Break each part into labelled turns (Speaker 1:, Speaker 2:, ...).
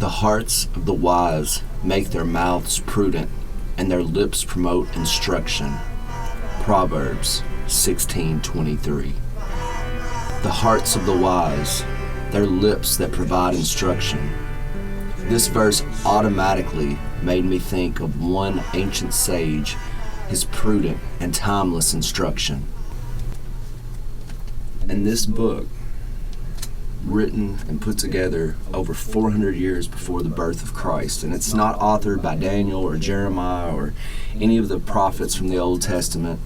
Speaker 1: The hearts of the wise make their mouths prudent, and their lips promote instruction. Proverbs 16:23. The hearts of the wise, their lips that provide instruction. This verse automatically made me think of one ancient sage, his prudent and timeless instruction. And this book, written and put together over 400 years before the birth of Christ, and it's not authored by Daniel or Jeremiah or any of the prophets from the Old Testament.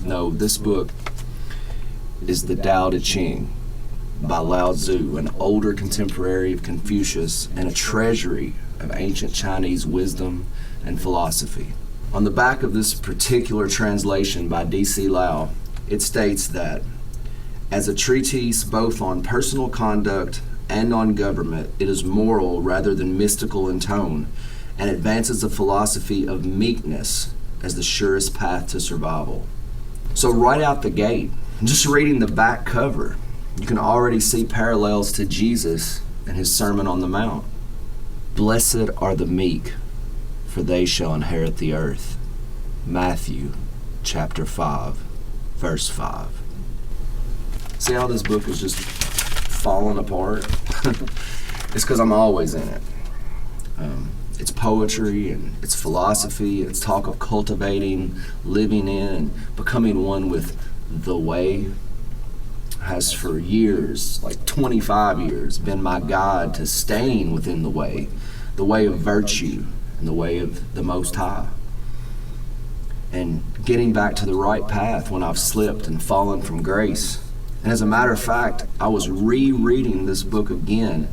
Speaker 1: No, this book is the Tao Te Ching by Lao Tzu, an older contemporary of Confucius and a treasury of ancient Chinese wisdom and philosophy. On the back of this particular translation by D.C. Lao, it states that as a treatise both on personal conduct and on government, it is moral rather than mystical in tone, and advances a philosophy of meekness as the surest path to survival. So right out the gate, just reading the back cover, you can already see parallels to Jesus and his Sermon on the Mount. Blessed are the meek, for they shall inherit the earth. Matthew chapter 5, verse 5. See how this book is just falling apart? It's because I'm always in it. It's poetry and it's philosophy. It's talk of cultivating, living in, and becoming one with the way. Has for years, like 25 years, been my guide to staying within the way of virtue and the way of the Most High. And getting back to the right path when I've slipped and fallen from grace. And as a matter of fact, I was rereading this book again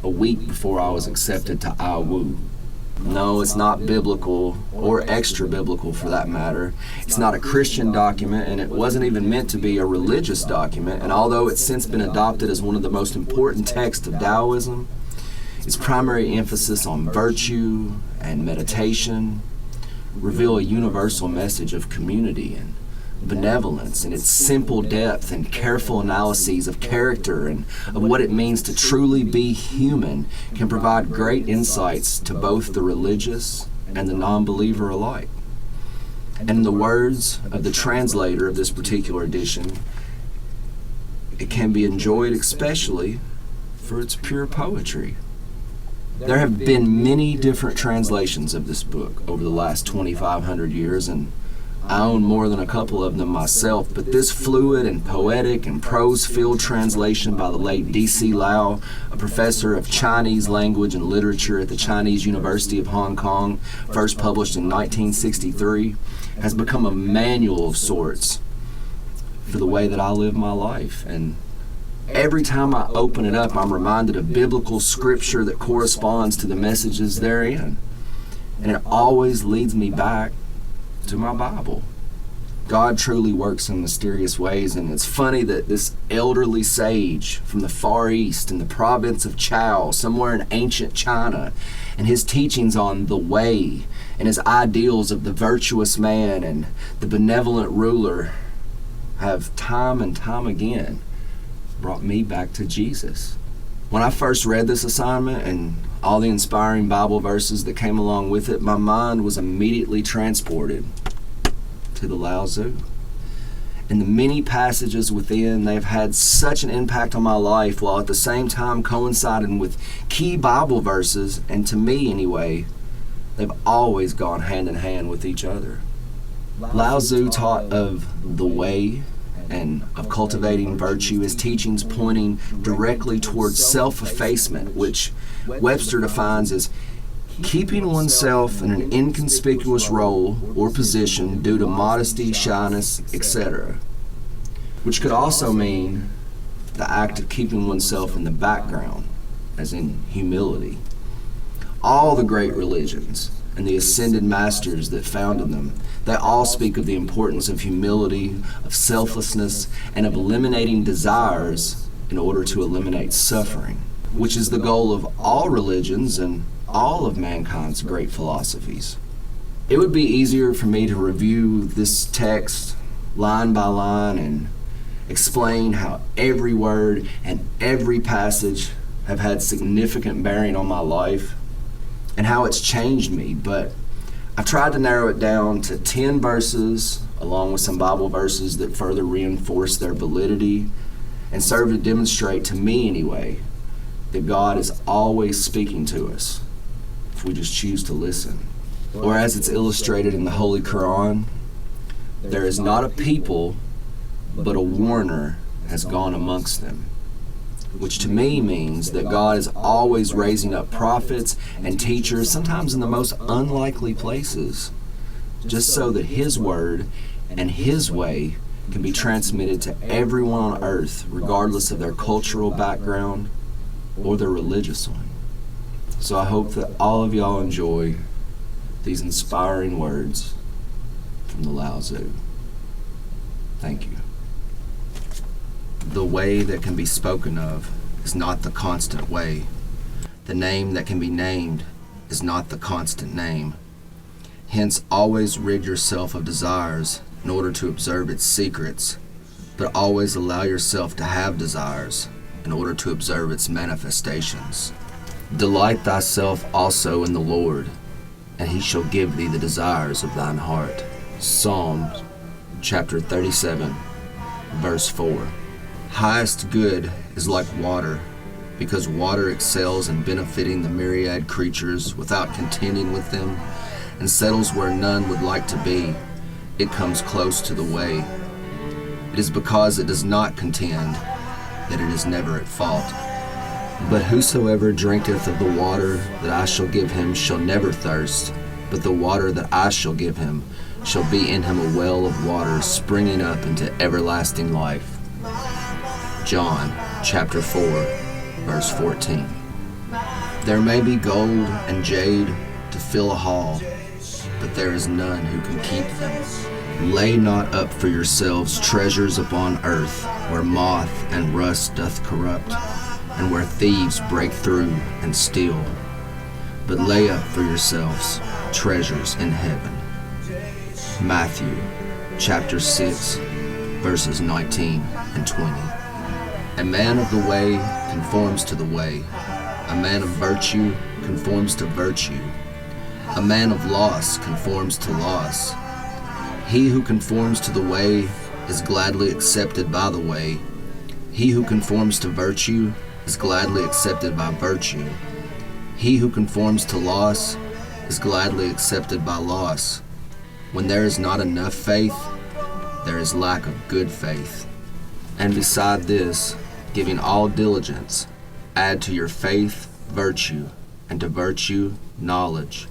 Speaker 1: a week before I was accepted to Lao Tzu. No, it's not biblical or extra biblical for that matter. It's not a Christian document, and it wasn't even meant to be a religious document. And although it's since been adopted as one of the most important texts of Taoism, its primary emphasis on virtue and meditation reveal a universal message of community and benevolence, and its simple depth and careful analyses of character and of what it means to truly be human can provide great insights to both the religious and the non-believer alike. And in the words of the translator of this particular edition, it can be enjoyed especially for its pure poetry. There have been many different translations of this book over the last 2,500 years, and I own more than a couple of them myself, but this fluid and poetic and prose-filled translation by the late D.C. Lao, a professor of Chinese language and literature at the Chinese University of Hong Kong, first published in 1963, has become a manual of sorts for the way that I live my life. And every time I open it up, I'm reminded of biblical scripture that corresponds to the messages therein. And it always leads me back to my Bible. God truly works in mysterious ways, and it's funny that this elderly sage from the Far East in the province of Chao, somewhere in ancient China, and his teachings on the way and his ideals of the virtuous man and the benevolent ruler have time and time again brought me back to Jesus. When I first read this assignment and all the inspiring Bible verses that came along with it, my mind was immediately transported to the Lao Tzu. And the many passages within, they've had such an impact on my life, while at the same time coinciding with key Bible verses, and to me anyway, they've always gone hand in hand with each other. Lao Tzu taught of the way and of cultivating virtue, his teachings pointing directly towards self-effacement, which Webster defines as keeping oneself in an inconspicuous role or position due to modesty, shyness, etc., which could also mean the act of keeping oneself in the background, as in humility. All the great religions and the ascended masters that founded them, they all speak of the importance of humility, of selflessness, and of eliminating desires in order to eliminate suffering, which is the goal of all religions and all of mankind's great philosophies. It would be easier for me to review this text line by line and explain how every word and every passage have had significant bearing on my life and how it's changed me, but I've tried to narrow it down to 10 verses, along with some Bible verses that further reinforce their validity and serve to demonstrate, to me anyway, that God is always speaking to us if we just choose to listen. Or as it's illustrated in the Holy Quran, there is not a people, but a warner has gone amongst them. Which to me means that God is always raising up prophets and teachers, sometimes in the most unlikely places, just so that His word and His way can be transmitted to everyone on earth, regardless of their cultural background or their religious one. So I hope that all of y'all enjoy these inspiring words from the Lao Tzu. Thank you. The way that can be spoken of is not the constant way. The name that can be named is not the constant name. Hence, always rid yourself of desires in order to observe its secrets, but always allow yourself to have desires in order to observe its manifestations. Delight thyself also in the Lord, and He shall give thee the desires of thine heart. Psalms chapter 37, verse 4. Highest good is like water, because water excels in benefiting the myriad creatures without contending with them, and settles where none would like to be. It comes close to the way. It is because it does not contend that it is never at fault. But whosoever drinketh of the water that I shall give him shall never thirst, but the water that I shall give him shall be in him a well of water springing up into everlasting life. John chapter 4, verse 14. There may be gold and jade to fill a hall, but there is none who can keep them. Lay not up for yourselves treasures upon earth, where moth and rust doth corrupt, and where thieves break through and steal. But lay up for yourselves treasures in heaven. Matthew chapter 6, verses 19 and 20. A man of the way conforms to the way. A man of virtue conforms to virtue. A man of loss conforms to loss. He who conforms to the way is gladly accepted by the way. He who conforms to virtue is gladly accepted by virtue. He who conforms to loss is gladly accepted by loss. When there is not enough faith, there is lack of good faith. And beside this, giving all diligence, add to your faith virtue, and to virtue knowledge,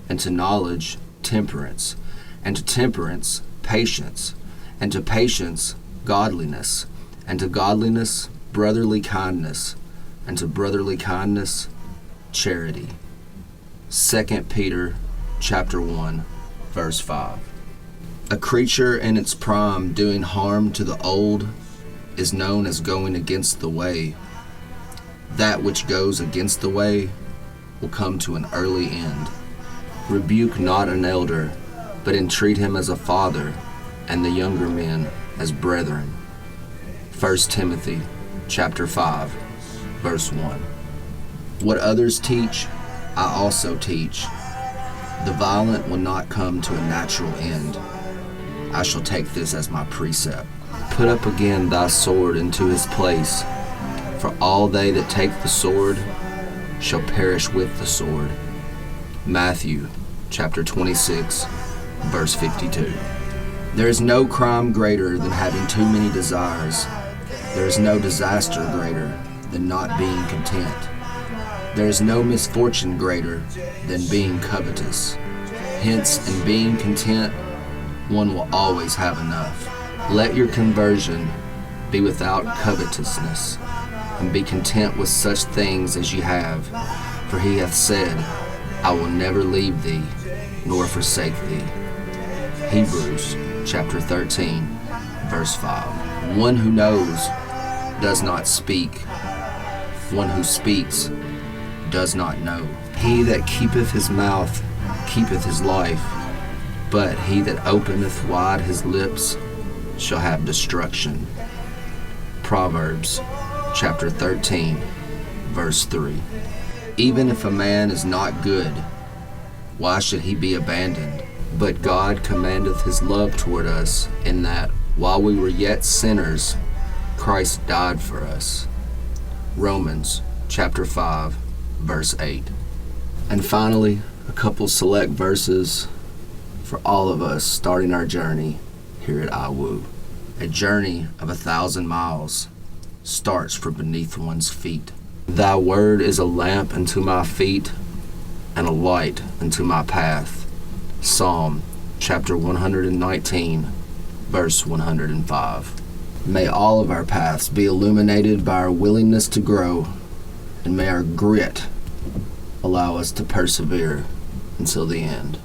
Speaker 1: and to knowledge temperance, and to temperance patience, and to patience godliness, and to godliness brotherly kindness, and to brotherly kindness charity. 2 Peter chapter 1, verse 5. A creature in its prime doing harm to the old is known as going against the way. That which goes against the way will come to an early end. Rebuke not an elder, but entreat him as a father, and the younger men as brethren. 1 Timothy chapter 5, verse 1. What others teach, I also teach. The violent will not come to a natural end. I shall take this as my precept. Put up again thy sword into his place, for all they that take the sword shall perish with the sword. Matthew chapter 26, verse 52. There is no crime greater than having too many desires. There is no disaster greater than not being content. There is no misfortune greater than being covetous. Hence, in being content, one will always have enough. Let your conversion be without covetousness, and be content with such things as you have, for he hath said, I will never leave thee, nor forsake thee. Hebrews chapter 13, verse 5. One who knows does not speak. One who speaks does not know. He that keepeth his mouth keepeth his life, but he that openeth wide his lips shall have destruction. Proverbs chapter 13, verse 3. Even if a man is not good, why should he be abandoned? But God commandeth his love toward us, in that, while we were yet sinners, Christ died for us. Romans chapter 5, verse 8. And finally, a couple select verses for all of us starting our journey here at IWU. A journey of 1,000 miles starts from beneath one's feet. Thy word is a lamp unto my feet and a light unto my path. Psalm chapter 119, verse 105. May all of our paths be illuminated by our willingness to grow, and may our grit allow us to persevere until the end.